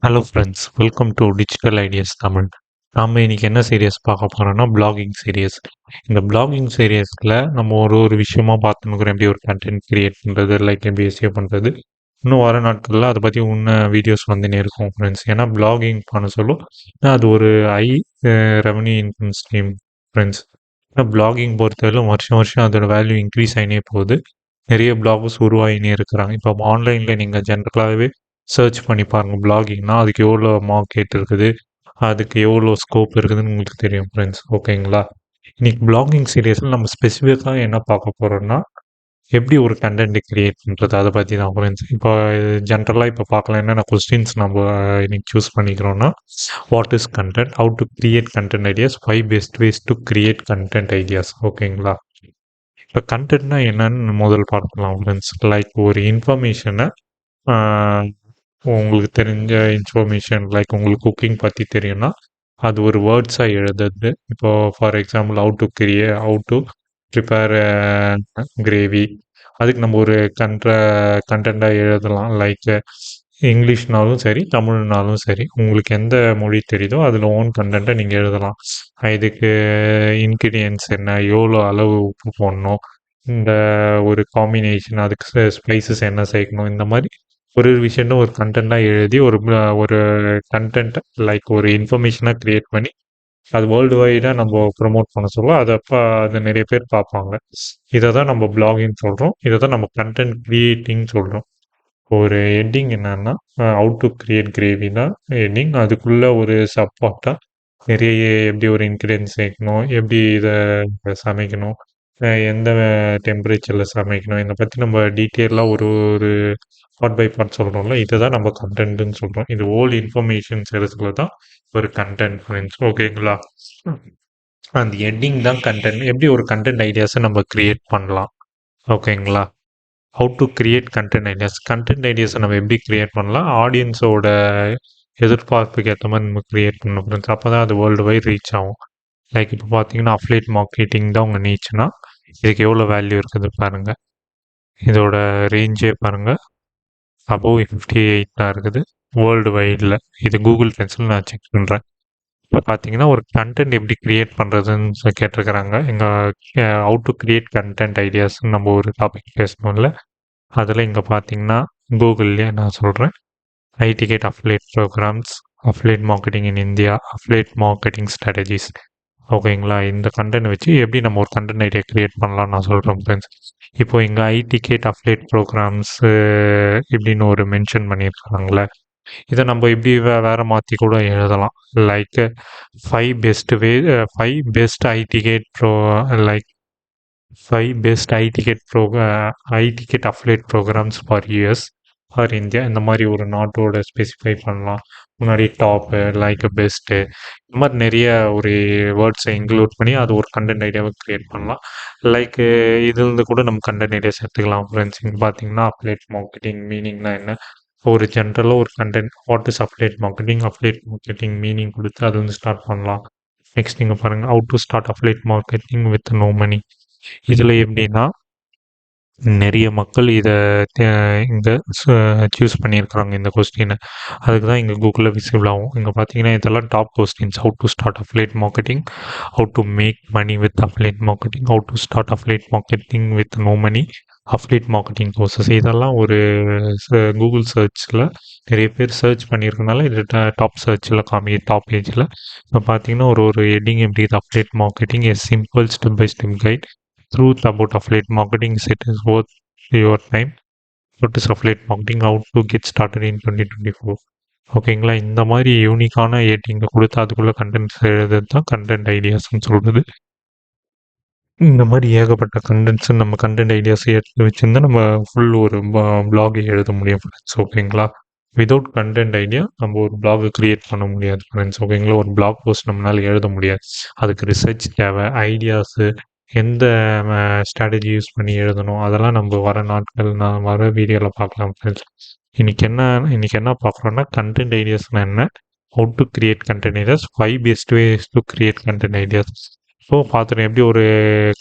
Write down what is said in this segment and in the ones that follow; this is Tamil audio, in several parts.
Hello friends, welcome to digital ideas Tamil. நாம் இன்னைக்கு என்ன சீரியஸ் பார்க்க போகிறோம்னா பிளாகிங் சீரியஸ். இந்த பிளாகிங் சீரியஸில் நம்ம ஒரு விஷயமா பார்த்துன்னுக்குறோம், எப்படி ஒரு கண்டென்ட் கிரியேட் பண்ணுறது, லைக் எப்படி எஸ்ஏ பண்ணுறது. இன்னும் வர நாட்களில் அதை பற்றி இன்னும் வீடியோஸ் வந்துன்னே இருக்கும் ஃப்ரெண்ட்ஸ். ஏன்னா பிளாகிங் பண்ண சொல்லும் அது ஒரு high revenue income stream friends. ஏன்னா பிளாகிங் பொறுத்தவரையிலும் வருஷம் வருஷம் அதோட வேல்யூ இன்க்ரீஸ் ஆகினே போகுது. நிறைய பிளாகர்ஸ் உருவாகினே இருக்கிறாங்க. இப்போ ஆன்லைனில் நீங்கள் ஜென்ரலாகவே சர்ச் பண்ணி பாருங்க பிளாகிங்னா அதுக்கு எவ்வளோ மார்க்கெட் இருக்குது, அதுக்கு எவ்வளோ ஸ்கோப் இருக்குதுன்னு உங்களுக்கு தெரியும் ஃப்ரெண்ட்ஸ். ஓகேங்களா? இன்னைக்கு பிளாகிங் சீரியஸில் நம்ம ஸ்பெசிஃபிக்காக என்ன பார்க்க போகிறோம்னா எப்படி ஒரு கண்டென்ட் கிரியேட் பண்ணுறது, அதை பற்றி தான் ஃப்ரெண்ட்ஸ். இப்போ ஜென்ரலாக இப்போ பார்க்கலாம் என்னென்ன கொஸ்டின்ஸ் நம்ம இன்னைக்கு சூஸ் பண்ணிக்கிறோன்னா, what is content, how to create content ideas, 5 best ways to create content ideas. ஓகேங்களா? இப்போ கண்டென்ட்னா என்னன்னு முதல் பார்க்கலாம் ஃப்ரெண்ட்ஸ். லைக் ஒரு இன்ஃபர்மேஷனை உங்களுக்கு தெரிஞ்ச இன்ஃபர்மேஷன், லைக் உங்களுக்கு குக்கிங் பற்றி தெரியும்னா அது ஒரு வேர்ட்ஸாக எழுதுறது. இப்போ for example how to prepare gravy, அதுக்கு நம்ம ஒரு கண்டென்ட்டாக எழுதலாம். லைக் இங்கிலீஷ்னாலும் சரி, தமிழ்னாலும் சரி, உங்களுக்கு எந்த மொழி தெரியுதோ அதில் ஓன் கண்டென்ட்டை நீங்கள் எழுதலாம். இதுக்கு இன்க்ரீடியன்ஸ் என்ன, எவ்வளோ அளவு உப்பு போடணும், இந்த ஒரு காம்பினேஷன், அதுக்கு ஸ்பைசஸ் என்ன சேர்க்கணும், இந்த மாதிரி ஒரு விஷயத்த ஒரு கண்டென்ட்டாக எழுதி ஒரு கண்டென்ட் லைக் ஒரு இன்ஃபர்மேஷனாக க்ரியேட் பண்ணி அது வேர்ல்டு வைடாக நம்ம ப்ரொமோட் பண்ண சொல்ல அது அப்போ அது நிறைய பேர் பார்ப்பாங்க. இதை தான் நம்ம பிளாகிங் சொல்கிறோம், இதை தான் நம்ம கண்டென்ட் க்ரியேட்டிங் சொல்கிறோம். ஒரு ஹெட்டிங் என்னன்னா ஹவு டு கிரியேட் கிரேவி தான் ஹெட்டிங். அதுக்குள்ளே ஒரு சப்பார்ட்டாக நிறைய எப்படி ஒரு இன்க்ரீடியன்ஸ் சேர்க்கணும், எப்படி இதை சமைக்கணும், எந்த டெம்பரேச்சரில் சமைக்கணும், இதை பற்றி நம்ம டீட்டெயிலாக ஒரு ஒரு பார்ட் பை பார்ட் சொல்கிறோம்ல, இதை தான் நம்ம கண்டென்ட்னு சொல்கிறோம். இது ஓல் இன்ஃபர்மேஷன்ஸ் இடத்துல தான் ஒரு கண்டென்ட் ஃப்ரெண்ட்ஸ். ஓகேங்களா? அந்த ஹெட்டிங் தான் கண்டென்ட். எப்படி ஒரு கண்டென்ட் ஐடியாஸை நம்ம கிரியேட் பண்ணலாம். ஓகேங்களா? How to create content ideas. Content ஐடியாஸை நம்ம எப்படி கிரியேட் பண்ணலாம், ஆடியன்ஸோட எதிர்பார்ப்புக்கு ஏற்ற மாதிரி நம்ம கிரியேட் பண்ணணும் ஃப்ரெண்ட்ஸ். அப்போ தான் அது வேர்ல்டு வைட் ரீச் ஆகும். லைக் இப்போ பார்த்தீங்கன்னா அஃப்லேட் மார்க்கெட்டிங் தான் உங்கள் நீச்சுன்னா இதுக்கு எவ்வளோ வேல்யூ இருக்குது பாருங்கள். இதோட ரேஞ்சே பாருங்கள், அபோவ் 58 தான் இருக்குது வேர்ல்டு வைடில். இது கூகுள் ட்ரெண்ட்ஸில் நான் செக் பண்ணுறேன். இப்போ பார்த்தீங்கன்னா ஒரு கண்டென்ட் எப்படி கிரியேட் பண்ணுறதுன்னு கேட்டிருக்கிறாங்க. எங்கள் ஹவு டு கிரியேட் கண்டென்ட் ஐடியாஸ்ன்னு நம்ம ஒரு டாபிக் பேசணும்ல, அதில் இங்கே பார்த்தீங்கன்னா கூகுள்லேயே நான் சொல்கிறேன், high ticket affiliate programs, affiliate marketing in India, affiliate marketing strategies. ஓகேங்களா? இந்த கண்டென்ட் வச்சு எப்படி நம்ம ஒரு கண்டென்ட் ஐடியா கிரியேட் பண்ணலாம்னு நான் சொல்கிறேன் ஃப்ரெண்ட்ஸ். இப்போ இங்கே ஐ டிக்கெட் அஃப்லேட் ப்ரோக்ராம்ஸ் இப்படின்னு ஒரு மென்ஷன் பண்ணியிருக்காங்களே, இதை நம்ம இப்படி வேறு மாற்றி கூட எழுதலாம். Like 5 best I ticket like 5 best I ticket affiliate programs for US for India. இந்த மாதிரி ஒரு நாட்டோட ஸ்பெசிஃபை பண்ணலாம். முன்னாடி டாப்பு, லைக் பெஸ்ட்டு, இந்த மாதிரி நிறைய ஒரு வேர்ட்ஸை இன்க்ளூட் பண்ணி அது ஒரு கண்டென்ட் ஐடியாவை க்ரியேட் பண்ணலாம். லைக் இதுலேருந்து கூட நம்ம கண்டென்ட் ஐடியாஸ் எடுத்துக்கலாம் ஃப்ரெண்ட்ஸ். இங்கே பார்த்தீங்கன்னா அப்லேட் மார்க்கெட்டிங் மீனிங்னா என்ன, ஒரு ஜென்ரலாக ஒரு content what is affiliate marketing meaning கொடுத்து அது வந்து ஸ்டார்ட் பண்ணலாம். நெக்ஸ்ட் நீங்கள் பாருங்கள் how to start affiliate marketing with no money. இதில் எப்படின்னா நிறைய மக்கள் இதை இங்கே சூஸ் பண்ணியிருக்கிறாங்க இந்த கொஸ்டினை. அதுக்கு தான் இங்கே கூகுளில் விசிபிள் ஆகும். இங்கே பார்த்தீங்கன்னா இதெல்லாம் top questions. How to start affiliate marketing, how to make money with affiliate marketing, how to start affiliate marketing with no money, affiliate marketing courses. இதெல்லாம் ஒரு கூகுள் சர்ச்சில் நிறைய பேர் சர்ச் பண்ணியிருக்கனால இது டாப் சர்ச்சில் டாப் பேஜில். இப்போ பார்த்தீங்கன்னா ஒரு ஹெட்டிங் எப்படி இது affiliate marketing a simple step by step guide truth about affiliate marketing is it is worth your time. What is affiliate marketing, how to get started in 2024. ஓகேங்களா? இந்த மாதிரி யூனிக்கான ஏட்டிங்கை கொடுத்து அதுக்குள்ளே கண்டென்ட்ஸ் எழுதுறது தான் கண்டென்ட் ஐடியாஸ்ன்னு சொல்கிறது. இந்த மாதிரி ஏகப்பட்ட கண்டென்ட்ஸ் நம்ம கண்டென்ட் ஐடியாஸ் எடுத்து வச்சுருந்தா நம்ம ஃபுல் ஒரு பிளாகை எழுத முடியும் ஃப்ரெண்ட்ஸ். ஓகேங்களா? விதவுட் கண்டென்ட் ஐடியா நம்ம ஒரு பிளாகை க்ரியேட் பண்ண முடியாது ஃப்ரெண்ட்ஸ். ஓகேங்களா? ஒரு பிளாக் போஸ்ட் நம்மளால் எழுத முடியாது. அதுக்கு ரிசர்ச் தேவை, ஐடியாஸு, எந்த ஸ்ட்ராட்டஜி யூஸ் பண்ணி எழுதணும், அதெல்லாம் நம்ம வர நாட்கள் நான் வர வீடியோவில் பார்க்கலாம் ஃப்ரெண்ட்ஸ். இன்றைக்கி என்ன பார்க்குறோன்னா கண்டென்ட் ஐடியாஸ்னால் என்ன, how to create content ideas, 5 best ways to create content ideas. So பார்த்துட்டு எப்படி ஒரு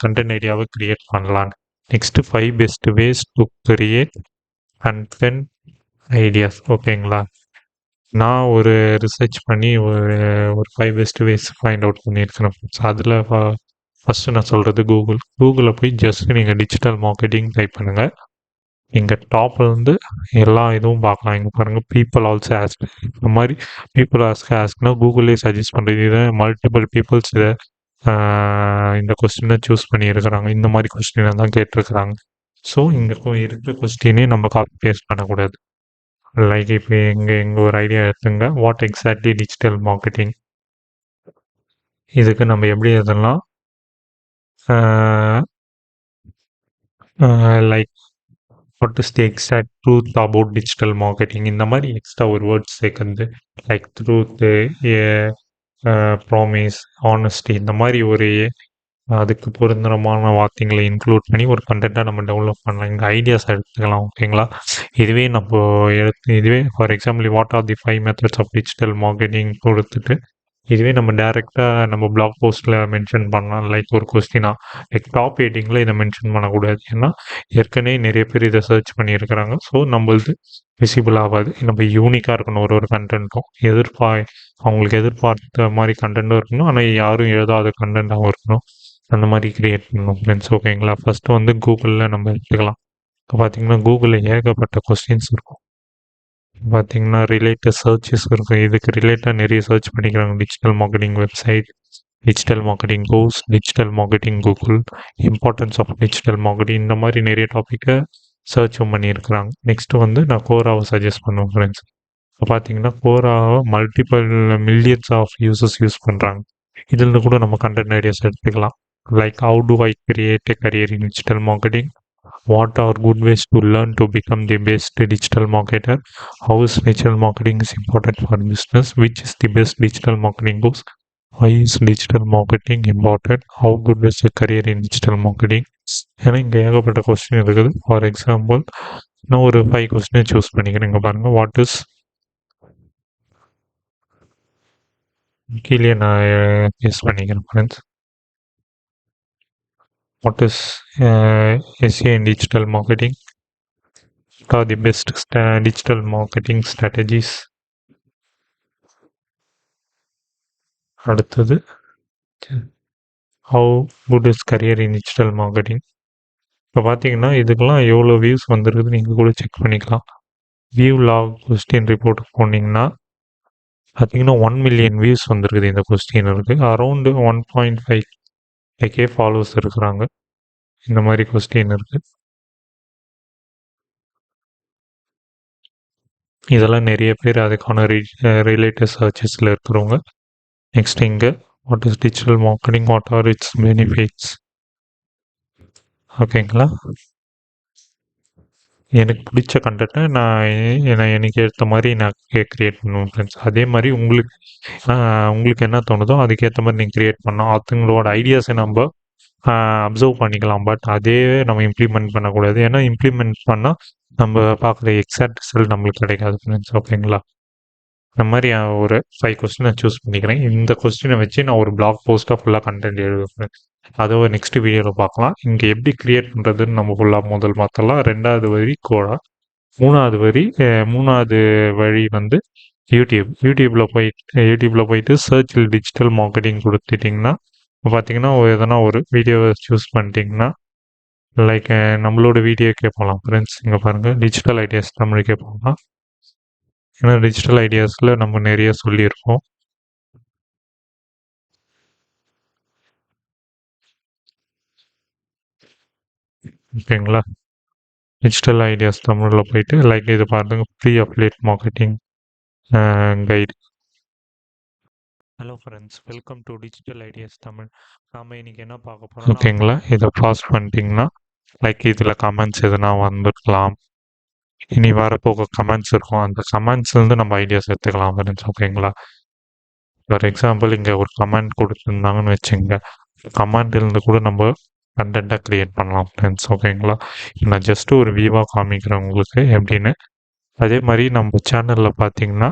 கண்டென்ட் ஐடியாவை கிரியேட் பண்ணலான்னு. Next 5 best ways to create content ideas. ஓகேங்களா? நான் ஒரு ரிசர்ச் பண்ணி ஒரு 5 பெஸ்ட் வேஸ் ஃபைண்ட் அவுட் பண்ணியிருக்கிறேன். ஸோ அதில ஃபர்ஸ்ட்டு நான் சொல்றது கூகுள். கூகுள்ல போய் ஜஸ்ட் நீங்க டிஜிட்டல் மார்க்கெட்டிங் டைப் பண்ணுங்க. இங்க டாப்லருந்து எல்லா இதுவும் பார்க்கலாம். இங்க பாருங்க பீப்பிள் ஆல்சோ ஆஸ்க் இந்த மாரி பீப்பிள் ஆஸ்க்னா கூகுளே சஜெஸ்ட் பண்றது. இத மல்டிபிள் பீப்பிள்ஸ் இத ஆ இந்த கொஸ்டின சூஸ் பண்ணியிருக்கிறாங்க. இந்த மாரி கொஸ்டின தான் கேட்டிருக்கிறாங்க. ஸோ இங்க இருக்கிற கொஸ்டினே நம்ம காப்பி பேஸ்ட் பண்ணக்கூடாது. லைக் இப்போ எங்க எங்க ஒரு ஐடியா எடுத்துங்க. What exactly digital marketing? இதுக்கு நம்ம எப்படி எழுதலாம்? Like what is the exact truth about digital marketing? இந்த மாதிரி எக்ஸ்ட்ரா ஒரு வேர்ட்ஸ் சேர்க்கறது. லைக் ட்ரூத்து, ப்ராமிஸ், ஆனஸ்டி இந்த மாதிரி ஒரு அதுக்கு பொருந்தரமான வார்த்தைகளை இன்க்ளூட் பண்ணி ஒரு கண்டென்ட்டாக நம்ம டெவலப் பண்ணலாம். இந்த ஐடியாஸ் எடுத்துக்கலாம். ஓகேங்களா? இதுவே நம்ம இதுவே for example what are the 5 methods of digital marketing கொடுத்துட்டு இதுவே நம்ம டைரெக்டாக நம்ம பிளாக் போஸ்ட்டில் மென்ஷன் பண்ணலாம். லைக் ஒரு கொஸ்டினா லைக் டாப் எடிங்கில் இதை மென்ஷன் பண்ணக்கூடாது. ஏன்னா ஏற்கனவே நிறைய பேர் இதை சர்ச் பண்ணியிருக்கிறாங்க. ஸோ நம்மளது விசிபிள் ஆகாது. நம்ம யூனிக்காக இருக்கணும் ஒரு ஒரு கண்டென்ட்டும். அவங்களுக்கு எதிர்பார்த்த மாதிரி கண்டென்ட்டும் இருக்கணும். ஆனால் யாரும் எழுதாத கண்டென்ட்டாகவும் இருக்கணும். அந்த மாதிரி கிரியேட் பண்ணணும் ஃப்ரெண்ட்ஸ். ஓகேங்களா? ஃபஸ்ட்டு வந்து கூகுளில் நம்ம எடுத்துக்கலாம். இப்போ பார்த்தீங்கன்னா கூகுளில் ஏகப்பட்ட கொஸ்டின்ஸ் இருக்கும். பார்த்தீங்கன்னா ரிலேட்டட் சர்ச்சஸ் இருக்கும். இதுக்கு ரிலேட்டாக நிறைய சர்ச் பண்ணிக்கிறாங்க. Digital marketing website, digital marketing course, digital marketing Google, importance of digital marketing இந்த மாதிரி நிறைய டாப்பிக்கை சர்ச்சும் பண்ணியிருக்கிறாங்க. நெக்ஸ்ட்டு வந்து நான் கோராவை சஜஸ்ட் பண்ணுவேன் ஃப்ரெண்ட்ஸ். இப்போ பார்த்தீங்கன்னா கோராவை multiple millions of users use பண்ணுறாங்க. இதில் கூட நம்ம கண்டென்ட் ஐடியாஸ் எடுத்துக்கலாம். Like how to I create a career in digital marketing? What are good ways to learn to become the best digital marketer? How is digital marketing is important for business? Which is the best digital marketing course? Why is digital marketing important? How good is a career in digital marketing? ஏன்னா இங்கே ஏகப்பட்ட கொஸ்டின் இருக்குது. ஃபார் எக்ஸாம்பிள் நான் ஒரு 5 கொஸ்டினை சூஸ் பண்ணிக்கிறேன். இங்கே பாருங்கள் வாட் இஸ் கீழே நான் யூஸ் பண்ணிக்கிறேன் friends. What is SEO in digital marketing? What are the best digital marketing strategies? அடுத்தது how good is career in digital marketing? இப்போ பார்த்தீங்கன்னா இதுக்கெல்லாம் எவ்வளோ வியூஸ் வந்துருக்குது நீங்கள் கூட செக் பண்ணிக்கலாம். வியூ லாக் கொஸ்டின் ரிப்போர்ட் போனீங்கன்னா பார்த்தீங்கன்னா 1 மில்லியன் வியூஸ் வந்துருக்குது இந்த கொஸ்டினுக்கு. அரௌண்டு 1.5K ஃபாலோவர்ஸ் இருக்கிறாங்க. இந்த மாதிரி கொஸ்டின் இருக்குது. இதெல்லாம் நிறைய பேர் அதுக்கான ரிலேட்டட் சர்ச்சஸில் இருக்கிறவங்க. நெக்ஸ்ட் இங்கே what is digital marketing, what are it's benefits? ஓகேங்களா? எனக்கு பிடிச்ச கண்டென்ட்டை நான் எனக்கு ஏற்ற மாதிரி நான் கிரியேட் பண்ணுவேன் ஃப்ரெண்ட்ஸ். அதே மாதிரி உங்களுக்கு என்ன தோணுதோ அதுக்கேற்ற மாதிரி நீங்கள் கிரியேட் பண்ணலாம். அதுங்களோட ஐடியாஸை நம்ம அப்சர்வ் பண்ணிக்கலாம். பட் அதே நம்ம இம்ப்ளிமெண்ட் பண்ணக்கூடாது. ஏன்னா இம்ப்ளிமெண்ட் பண்ணால் நம்ம பார்க்குற எக்ஸாக்ட் ரிசல்ட் நம்மளுக்கு கிடைக்காது ஃப்ரெண்ட்ஸ். ஓகேங்களா? இந்த மாதிரி ஒரு 5 கொஸ்டினை சூஸ் பண்ணிக்கிறேன். இந்த கொஸ்டினை வச்சு நான் ஒரு பிளாக் போஸ்ட்டாக ஃபுல்லாக கண்டென்ட் எழுதுவேன். அதை நெக்ஸ்ட் வீடியோவில் பார்க்கலாம். இங்கே எப்படி கிரியேட் பண்ணுறதுன்னு நம்ம ஃபுல்லாக முதல் பார்த்தலாம். 2வது வரி கோடா, 3வது வழி வந்து யூடியூப்பில் போயிட்டு சர்ச்சில் டிஜிட்டல் மார்க்கெட்டிங் கொடுத்துட்டிங்கன்னா பார்த்தீங்கன்னா எதனா ஒரு வீடியோவை சூஸ் பண்ணிட்டீங்கன்னா லைக் நம்மளோட வீடியோக்கே போகலாம் ஃப்ரெண்ட்ஸ். இங்கே பாருங்கள் டிஜிட்டல் ஐடியாஸ் தமிழுக்கே போகலாம். ஏன்னா டிஜிட்டல் ஐடியாஸில் நம்ம நிறைய சொல்லியிருக்கோம். ஓகேங்களா? டிஜிட்டல் ஐடியாஸ் தமிழில் போயிட்டு லைக் இது பாருங்க free அப்லேட் marketing guide. Hello friends, welcome to digital ideas Tamil. நாம் இன்றைக்கி என்ன பார்க்க போகிறோம்? ஓகேங்களா? இதை பாஸ் பண்ணிட்டீங்கன்னா லைக் இதில் கமெண்ட்ஸ் எதுனா வந்துருக்கலாம். இனி வரப்போக கமெண்ட்ஸ் இருக்கும். அந்த கமெண்ட்ஸ்லேருந்து நம்ம ஐடியாஸ் எடுத்துக்கலாம் ஃப்ரெண்ட்ஸ். ஓகேங்களா? ஃபார் எக்ஸாம்பிள் இங்கே ஒரு கமெண்ட் கொடுத்துருந்தாங்கன்னு வச்சுங்க. கமெண்ட்லேருந்து கூட நம்ம கண்டென்ட்டாக க்ரியேட் பண்ணலாம் ஃப்ரெண்ட்ஸ். ஓகேங்களா? நான் ஜஸ்ட்டு ஒரு வியூவாக காமிக்கிறேன் உங்களுக்கு எப்படின்னு. அதே மாதிரி நம்ம சேனலில் பார்த்தீங்கன்னா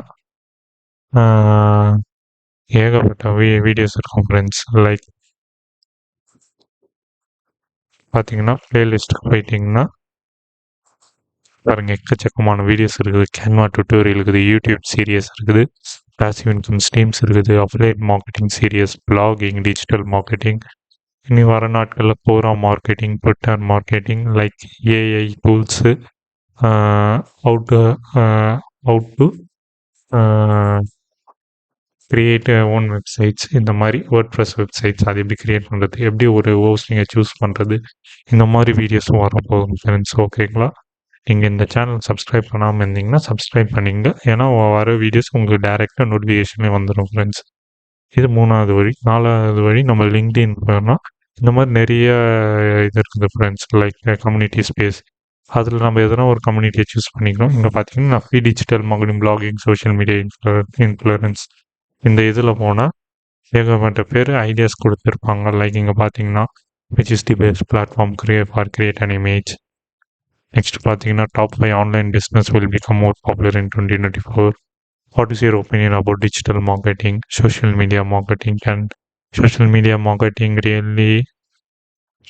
ஏகப்பட்ட வீடியோஸ் இருக்கும் ஃப்ரெண்ட்ஸ். லைக் பார்த்தீங்கன்னா ப்ளேலிஸ்ட்டுக்கு போயிட்டிங்கன்னா பாருங்க எக்கச்சக்கமான வீடியோஸ் இருக்குது. கேன்வா டியூட்டோரியல் இருக்குது. யூடியூப் சீரியஸ் இருக்குது. பாசிவ் இன்கம் ஸ்ட்ரீம்ஸ் இருக்குது. Affiliate marketing series, blogging, digital marketing. இனி வர நாட்களில் Quora marketing, Twitter marketing, like AI tools, how to how to create own websites, இந்த மாதிரி வேர்ட்ப்ரெஸ் வெப்சைட்ஸ் அது எப்படி கிரியேட் பண்ணுறது, எப்படி ஒரு ஹோஸ்டிங்கை சூஸ் பண்ணுறது, இந்த மாதிரி வீடியோஸும் வரப்போகுது ஃப்ரெண்ட்ஸ். ஓகேங்களா? நீங்கள் இந்த சேனல் சப்ஸ்கிரைப் பண்ணாமல் இருந்தீங்கன்னா சப்ஸ்கிரைப் பண்ணிங்க. ஏன்னா வர வீடியோஸ் உங்களுக்கு டைரெக்டாக நோட்டிஃபிகேஷனே வந்துடும் ஃப்ரெண்ட்ஸ். இது 3வது வழி. 4வது வழி நம்ம லிங்க்டின் போனால் இந்த மாதிரி நிறைய இது இருக்குது ஃப்ரெண்ட்ஸ். லைக் கம்யூனிட்டி ஸ்பேஸ், அதில் நம்ம எதனா ஒரு கம்யூனிட்டியை சூஸ் பண்ணிக்கிறோம். இங்கே பார்த்தீங்கன்னா நான் free digital marketing, blogging, social media influence, இந்த இதில் போனால் ஏகப்பட்ட பேர் ஐடியாஸ் கொடுத்துருப்பாங்க. லைக் இங்கே பார்த்தீங்கன்னா which is the best platform for create an image. Next பார்த்தீங்கன்னா top 5 online business will become more popular in 2024. What is your opinion about digital marketing, social media marketing? Social media marketing really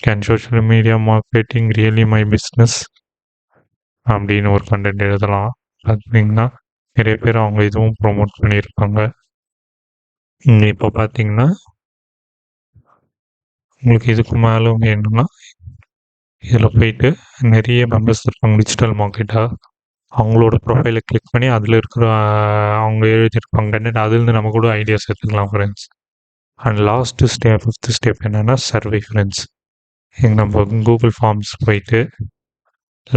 can social media marketing really my business? அப்படின்னு ஒரு கண்டென்ட் எழுதலாம். பார்த்தீங்கன்னா நிறைய பேர் அவங்க இதுவும் ப்ரொமோட் பண்ணியிருப்பாங்க. இப்போ பார்த்தீங்கன்னா உங்களுக்கு இதுக்கு மேலும் வேணும்னா இதில் போயிட்டு நிறைய மெம்பர்ஸ் இருப்பாங்க டிஜிட்டல் மார்க்கெட்டாக. அவங்களோட ப்ரொஃபைலை கிளிக் பண்ணி அதில் இருக்கிற அவங்க எழுதியிருப்பாங்க கண்டென்ட், அதுலேருந்து நம்ம கூட ஐடியாஸ் எடுத்துக்கலாம் friends. And last step, 5th step என்னென்னா சர்வே ஃப்ரெண்ட்ஸ். இங்கே நம்ம கூகுள் ஃபார்ம்ஸ் போயிட்டு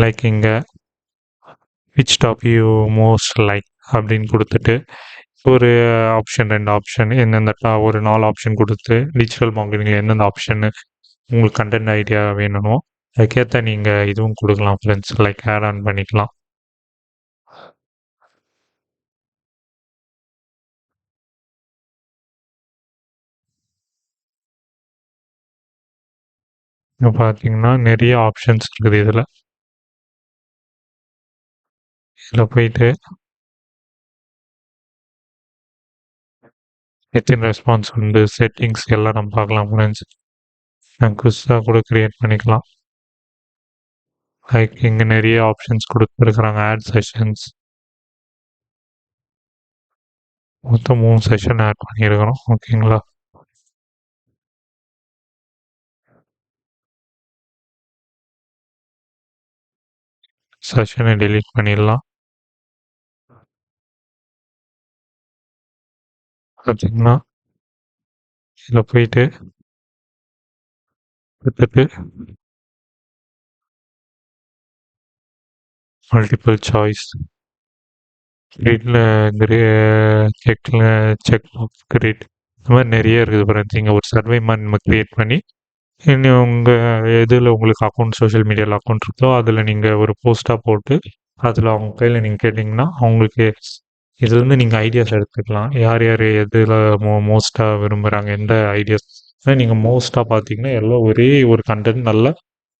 லைக் இங்கே which top you most like அப்படின்னு கொடுத்துட்டு ஒரு ஆப்ஷன் 2 ஆப்ஷன் எந்தெந்த ஒரு 4 ஆப்ஷன் கொடுத்து டிஜிட்டல் மார்க்கெட்டிங்கில் எந்தெந்த ஆப்ஷன்னு உங்களுக்கு கண்டென்ட் ஐடியா வேணுமோ அதுக்கேற்ற நீங்கள் இதுவும் கொடுக்கலாம் ஃப்ரெண்ட்ஸ். லைக் ஆட் ஆன் பண்ணிக்கலாம். இப்போ பார்த்தீங்கன்னா நிறைய ஆப்ஷன்ஸ் இருக்குது. இதில் போயிட்டு எத்தனை ரெஸ்பான்ஸ் உண்டு, செட்டிங்ஸ் எல்லாம் நம்ம பார்க்கலாம் ஃப்ரெண்ட்ஸ். குவிஸாக கூட க்ரியேட் பண்ணிக்கலாம். லைக் இங்கே நிறைய ஆப்ஷன்ஸ் கொடுத்துருக்குறாங்க. ஆட் செஷன்ஸ் மொத்தம் 3 செஷன் ஆட் பண்ணியிருக்கிறோம். ஓகேங்களா? செஷனை டெலீட் பண்ணிடலாம். பார்த்தீங்கன்னா இதில் போயிட்டு எடுத்துட்டு மல்டிபிள் சாய்ஸ் கிரிட்ல செக்ல செக் பாக்ஸ் கிரிட் இந்த மாதிரி நிறைய இருக்குது ஃப்ரெண்ட்ஸ். இங்கே ஒரு சர்வே மாதிரி நம்ம க்ரியேட் பண்ணி இன்னும் உங்கள் எதில் உங்களுக்கு அக்கௌண்ட், சோஷியல் மீடியாவில் அக்கௌண்ட் இருக்கோ அதில் நீங்கள் ஒரு போஸ்ட்டாக போட்டு அதில் அவங்க கையில் நீங்கள் கேட்டிங்கன்னா அவங்களுக்கு இதுலேருந்து நீங்கள் ஐடியாஸ் எடுத்துக்கலாம். யார் யார் எதில் மோஸ்ட்டாக விரும்புகிறாங்க, எந்த ஐடியாஸ் நீங்கள் மோஸ்ட்டாக பார்த்தீங்கன்னா எல்லாம் ஒரே ஒரு கண்டென்ட் நல்ல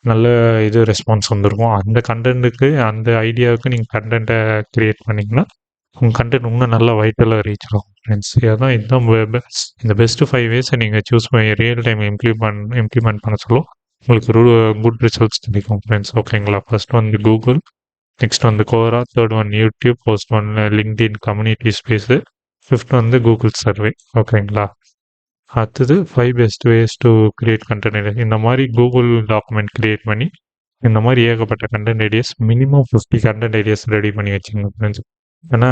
நல்ல இது ரெஸ்பான்ஸ் வந்திருக்கும். அந்த கண்டென்ட்டுக்கு அந்த ஐடியாவுக்கு நீங்கள் கண்டென்ட்டை க்ரியேட் பண்ணிங்கன்னா உங்கள் கண்டென்ட் இன்னும் நல்லா வைட்டலாக ரீச் ஆகும் ஃப்ரெண்ட்ஸ். அதான் இதுதான் இந்த பெஸ்ட்டு 5 வேஸை நீங்கள் சூஸ் பண்ணி ரியல் டைம் இம்ப்ளிமெண்ட் பண்ண சொல்லும் உங்களுக்கு குட் ரிசல்ட்ஸ் கிடைக்கும் ஃப்ரெண்ட்ஸ். ஓகேங்களா? ஃபர்ஸ்ட் வந்து கூகுள், நெக்ஸ்ட் வந்து Quora, third one YouTube, first one LinkedIn community space, 5th வந்து கூகுள் சர்வே. ஓகேங்களா? அடுத்தது 5 best ways to create content. இந்த மாதிரி கூகுள் டாக்குமெண்ட் கிரியேட் பண்ணி இந்த மாதிரி ஏகப்பட்ட content ideas, minimum 50 content ideas ready பண்ணி வச்சுங்க ஃப்ரெண்ட்ஸ். ஏன்னா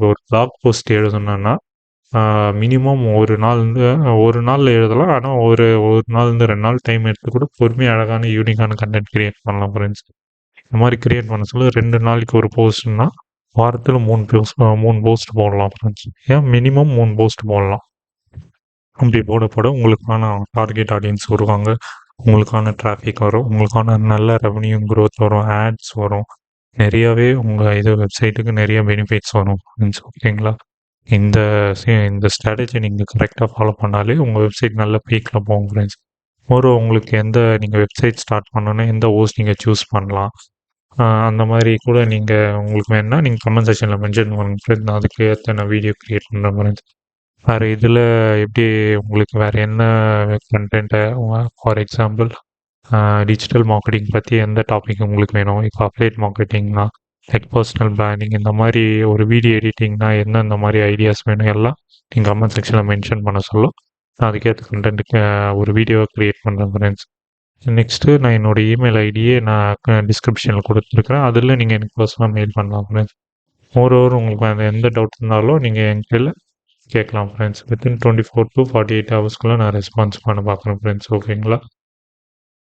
ஒரு பிளாக் போஸ்ட் எழுதணும்னா மினிமம் ஒரு நாளில் எழுதலாம். ஆனால் ஒரு நாள்லேருந்து 2 நாள் டைம் எடுத்து கூட பொறுமையாக அழகான யூனிக்கான கண்டென்ட் கிரியேட் பண்ணலாம் ஃப்ரெண்ட்ஸ். இந்த மாதிரி கிரியேட் பண்ண சொல்ல 2 நாளைக்கு ஒரு போஸ்ட்னா வாரத்தில் 3 போஸ்ட் போடலாம் ஃப்ரெண்ட்ஸ். ஏன் மினிமம் 3 போஸ்ட் போடலாம். அப்படி போட உங்களுக்கான டார்கெட் ஆடியன்ஸ் வருவாங்க, உங்களுக்கான டிராஃபிக் வரும், உங்களுக்கான நல்ல ரெவன்யூ க்ரோத் வரும், ஆட்ஸ் வரும், நிறையவே உங்கள் இது வெப்சைட்டுக்கு நிறைய பெனிஃபிட்ஸ் வரும் ஃப்ரெண்ட்ஸ். ஓகேங்களா? இந்த இந்த ஸ்ட்ராட்டஜி நீங்கள் கரெக்டாக ஃபாலோ பண்ணாலே உங்கள் வெப்சைட் நல்ல பீக்கில் போகும் ஃப்ரெண்ட்ஸ். உங்களுக்கு நீங்கள் வெப்சைட் ஸ்டார்ட் பண்ணணுன்னா எந்த ஹோஸ்ட் நீங்கள் சூஸ் பண்ணலாம், அந்த மாதிரி கூட உங்களுக்கு வேணுன்னா நீங்கள் கமெண்ட் செக்ஷனில் மென்ஷன் பண்ணுங்க ஃப்ரெண்ட்ஸ். அதுக்கு ஏற்ற நான் வீடியோ க்ரியேட் பண்ணுறேன் ஃப்ரெண்ட்ஸ். வேறு இதில் எப்படி உங்களுக்கு வேறு என்ன கண்டென்ட்டை ஃபார் எக்ஸாம்பிள் டிஜிட்டல் மார்க்கெட்டிங் பற்றி எந்த டாபிக் உங்களுக்கு வேணும். இப்போ அப்ளைட் மார்க்கெட்டிங்னா லைக் பர்சனல் பிராண்டிங் இந்த மாதிரி ஒரு வீடியோ எடிட்டிங்னா என்ன இந்த மாதிரி ஐடியாஸ் வேணும் எல்லாம் நீங்கள் கமெண்ட் செக்ஷனில் மென்ஷன் பண்ண சொல்லும். நான் அதுக்கேற்ற கண்டென்ட்டுக்கு ஒரு வீடியோவை க்ரியேட் பண்ணுறேன் ஃப்ரெண்ட்ஸ். நெக்ஸ்ட்டு நான் என்னோடய இமெயில் ஐடியே நான் டிஸ்கிரிப்ஷனில் கொடுத்துருக்குறேன். அதில் நீங்கள் எனக்கு பர்சனலாக மெயில் பண்ணலாம் ஃப்ரெண்ட்ஸ். மோரோவர் உங்களுக்கு அந்த எந்த டவுட் இருந்தாலும் நீங்கள் என்கிட்ட கேட்கலாம் ஃப்ரெண்ட்ஸ். வித்தின் 24 to 48 ஹவர்ஸ்க்குள்ளே நான் ரெஸ்பான்ஸ் பண்ண பார்க்குறேன் ஃப்ரெண்ட்ஸ். ஓகேங்களா?